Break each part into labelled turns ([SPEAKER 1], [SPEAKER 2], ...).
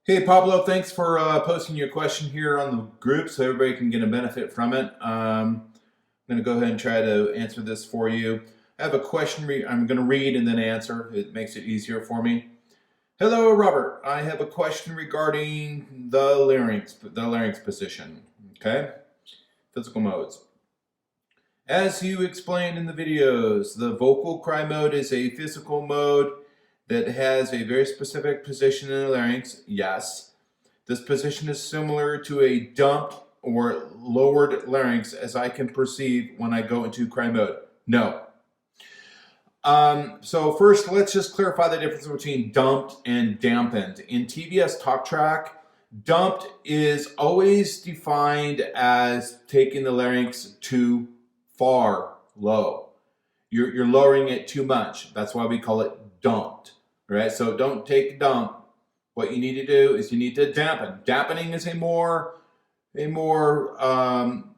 [SPEAKER 1] Hey Pablo, thanks for posting your question here on the group so everybody can get a benefit from it. I'm going to go ahead and try to answer this for you. I have a question I'm going to read and then answer. It makes it easier for me. Hello Robert, I have a question regarding the larynx position. Okay, physical modes. As you explained in the videos, the vocal cry mode is a physical mode that has a very specific position in the larynx. Yes. This position is similar to a dumped or lowered larynx as I can perceive when I go into cry mode. No. So first, let's just clarify the difference between dumped and dampened. In TVS Talk Track, dumped is always defined as taking the larynx too far low. You're lowering it too much. That's why we call it dumped. Right? So don't take a dump. What you need to do is you need to dampen. Dampening is a more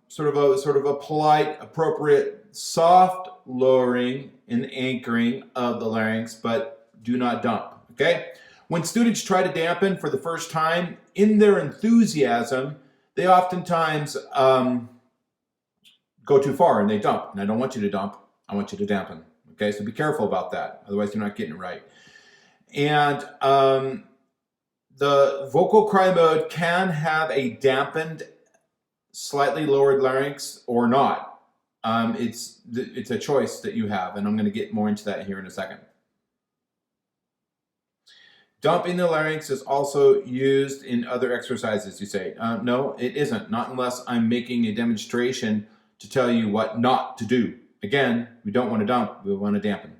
[SPEAKER 1] sort of a polite, appropriate, soft lowering and anchoring of the larynx, but do not dump. Okay? When students try to dampen for the first time, in their enthusiasm, they oftentimes go too far and they dump. And I don't want you to dump. I want you to dampen. Okay? So be careful about that. Otherwise, you're not getting it right. And the vocal cry mode can have a dampened, slightly lowered larynx or not. It's a choice that you have, and I'm going to get more into that here in a second. Dumping the larynx is also used in other exercises, you say. No, it isn't. Not unless I'm making a demonstration to tell you what not to do. Again, we don't want to dump, we want to dampen.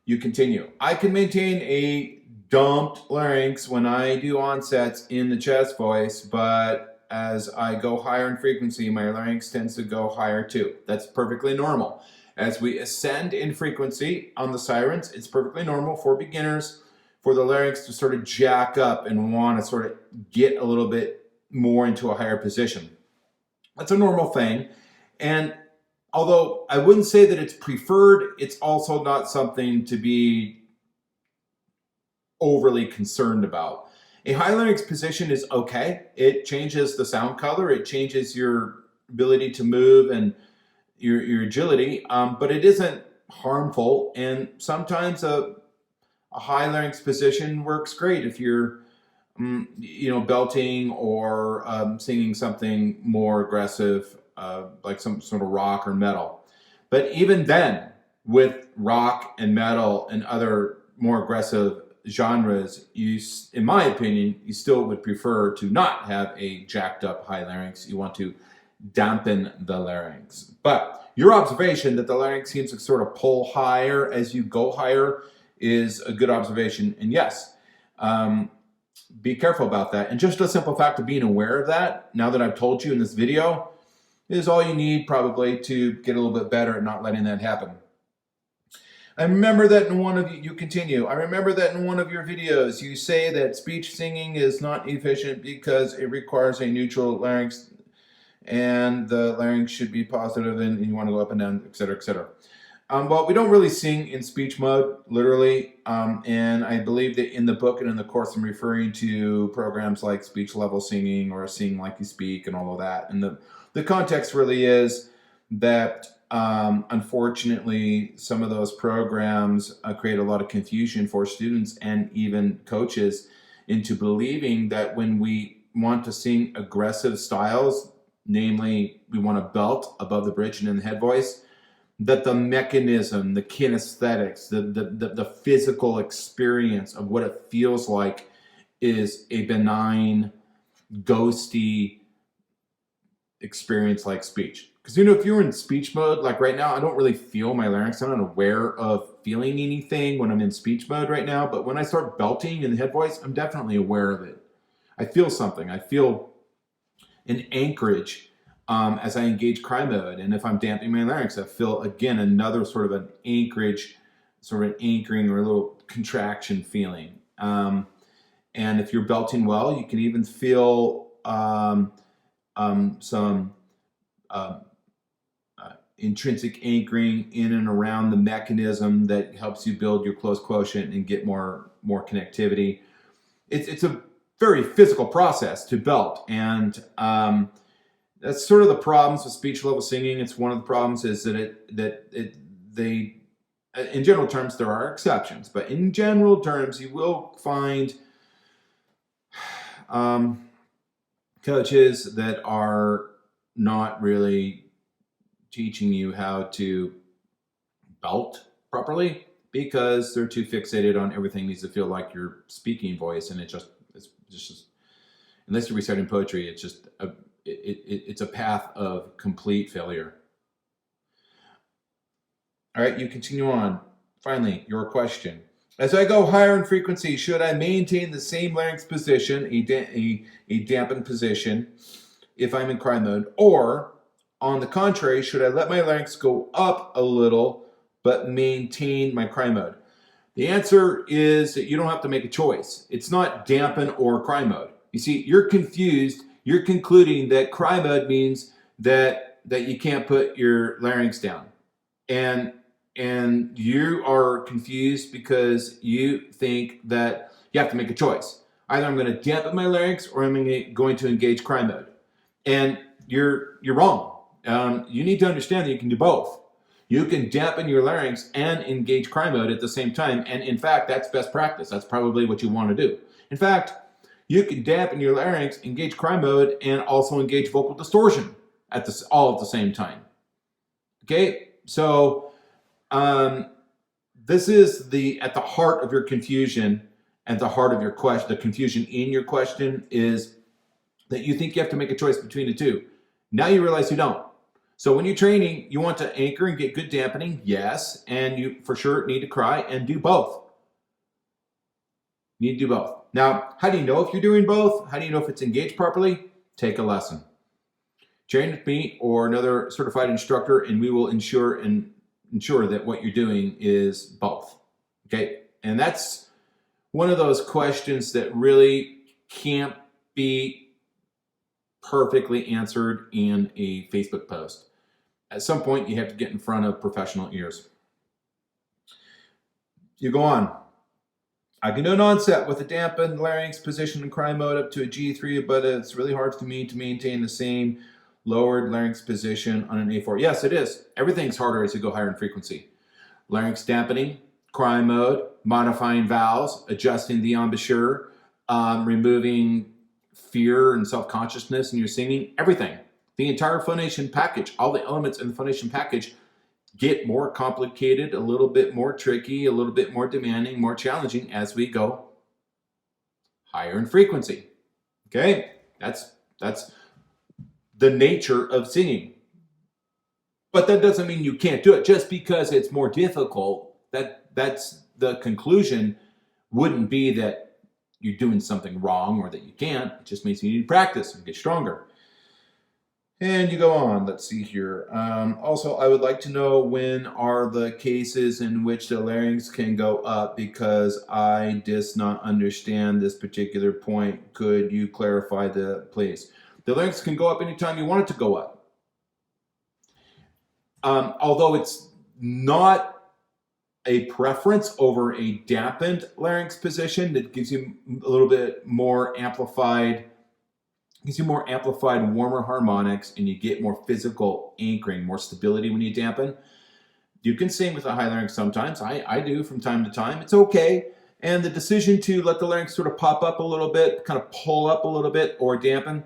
[SPEAKER 1] You continue. I can maintain a dumped larynx when I do onsets in the chest voice, but as I go higher in frequency, my larynx tends to go higher too. That's perfectly normal. As we ascend in frequency on the sirens, it's perfectly normal for beginners for the larynx to sort of jack up and want to sort of get a little bit more into a higher position. That's a normal thing. And although I wouldn't say that it's preferred, it's also not something to be overly concerned about. A high larynx position is okay. It changes the sound color. It changes your ability to move and your agility, but it isn't harmful. And sometimes a high larynx position works great if you're belting or singing something more aggressive, like some sort of rock or metal. But even then, with rock and metal and other more aggressive genres, in my opinion, you still would prefer to not have a jacked up high larynx. You want to dampen the larynx. But your observation that the larynx seems to sort of pull higher as you go higher is a good observation. And yes, be careful about that. And just a simple fact of being aware of that, now that I've told you in this video, is all you need probably to get a little bit better at not letting that happen. I remember that in one of you continue. I remember that in one of your videos you say that speech singing is not efficient because it requires a neutral larynx and the larynx should be positive and you want to go up and down, etc., etc. Well, we don't really sing in speech mode, literally, and I believe that in the book and in the course I'm referring to programs like speech level singing or sing like you speak and all of that. And the context really is that unfortunately some of those programs create a lot of confusion for students and even coaches into believing that when we want to sing aggressive styles, namely we want to belt above the bridge and in the head voice, that the mechanism, the kinesthetics, the physical experience of what it feels like is a benign, ghosty experience like speech. Because if you're in speech mode, like right now, I don't really feel my larynx. I'm not aware of feeling anything when I'm in speech mode right now. But when I start belting in the head voice, I'm definitely aware of it. I feel something. I feel an anchorage as I engage cry mode. And if I'm dampening my larynx, I feel, again, another sort of an anchorage, sort of an anchoring or a little contraction feeling. And if you're belting well, you can even feel some intrinsic anchoring in and around the mechanism that helps you build your close quotient and get more connectivity. It's a very physical process to belt, and that's sort of the problems with speech level singing. It's one of the problems is that they, in general terms, there are exceptions, but in general terms, you will find coaches that are not really teaching you how to belt properly because they're too fixated on everything needs to feel like your speaking voice, and it's just unless you're reciting poetry, it's just it's a path of complete failure. All right, you continue on. Finally, your question. As I go higher in frequency, should I maintain the same larynx position, a dampened position, if I'm in cry mode? Or, on the contrary, should I let my larynx go up a little but maintain my cry mode? The answer is that you don't have to make a choice. It's not dampen or cry mode. You see, you're confused. You're concluding that cry mode means that you can't put your larynx down. And you are confused because you think that you have to make a choice. Either I'm going to dampen my larynx or I'm going to engage cry mode. And you're wrong. You need to understand that you can do both. You can dampen your larynx and engage cry mode at the same time. And in fact, that's best practice. That's probably what you want to do. In fact, you can dampen your larynx, engage cry mode, and also engage vocal distortion all at the same time. Okay? So this is at the heart of your confusion, at the heart of your question. The confusion in your question is that you think you have to make a choice between the two. Now you realize you don't. So when you're training, you want to anchor and get good dampening, yes, and you for sure need to cry and do both. You need to do both. Now, how do you know if you're doing both? How do you know if it's engaged properly? Take a lesson. Train with me or another certified instructor, and we will ensure that what you're doing is both. Okay? And that's one of those questions that really can't be perfectly answered in a Facebook post. At some point, you have to get in front of professional ears. You go on. I can do an onset with a dampened larynx position and cry mode up to a G3, but it's really hard for me to maintain the same lowered larynx position on an A4. Yes, it is. Everything's harder as you go higher in frequency. Larynx dampening, cry mode, modifying vowels, adjusting the embouchure, removing fear and self-consciousness in your singing, everything. The entire phonation package, all the elements in the phonation package get more complicated, a little bit more tricky, a little bit more demanding, more challenging as we go higher in frequency. Okay? That's the nature of singing. But that doesn't mean you can't do it. Just because it's more difficult, that's the conclusion wouldn't be that you're doing something wrong or that you can't. It just means you need to practice and get stronger. And you go on. Let's see here. Also, I would like to know when are the cases in which the larynx can go up, because I just not understand this particular point. Could you clarify please? The larynx can go up anytime you want it to go up. Although it's not a preference over a dampened larynx position that gives you a little bit more amplified, warmer harmonics, and you get more physical anchoring, more stability when you dampen. You can sing with a high larynx sometimes. I do from time to time. It's okay. And the decision to let the larynx sort of pop up a little bit, kind of pull up a little bit, or dampen,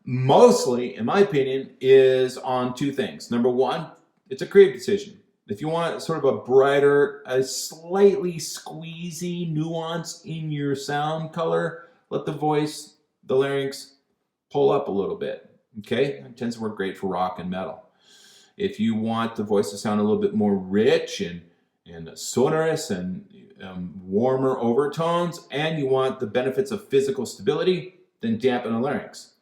[SPEAKER 1] mostly, in my opinion, is on two things. Number one, it's a creative decision. If you want sort of a brighter, a slightly squeezy nuance in your sound color, let the larynx, pull up a little bit. Okay? It tends to work great for rock and metal. If you want the voice to sound a little bit more rich and sonorous and warmer overtones, and you want the benefits of physical stability, then dampen a larynx.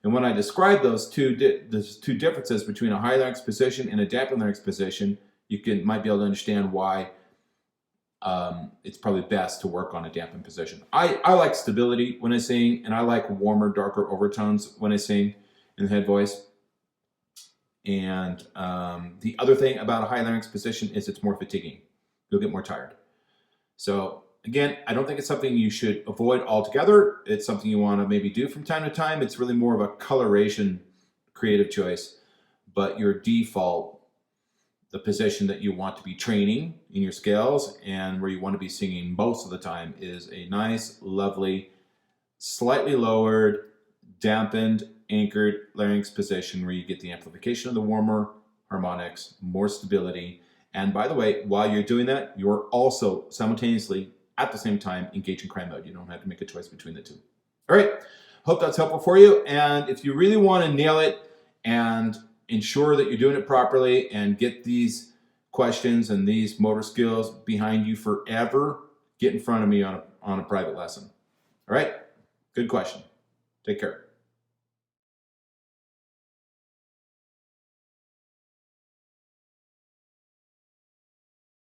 [SPEAKER 1] And when I describe those two differences between a high larynx position and a dampened larynx position, you might be able to understand why it's probably best to work on a dampened position. I like stability when I sing, and I like warmer, darker overtones when I sing in the head voice. And the other thing about a high larynx position is it's more fatiguing. You'll get more tired. So Again, I don't think it's something you should avoid altogether. It's something you want to maybe do from time to time. It's really more of a coloration creative choice, but your default, the position that you want to be training in your scales and where you want to be singing most of the time is a nice, lovely, slightly lowered, dampened, anchored larynx position where you get the amplification of the warmer harmonics, more stability. And by the way, while you're doing that, you're also simultaneously at the same time engaging cry mode. You don't have to make a choice between the two. All right, hope that's helpful for you. And if you really want to nail it and ensure that you're doing it properly and get these questions and these motor skills behind you forever, get in front of me on a private lesson. All right, good question. Take care.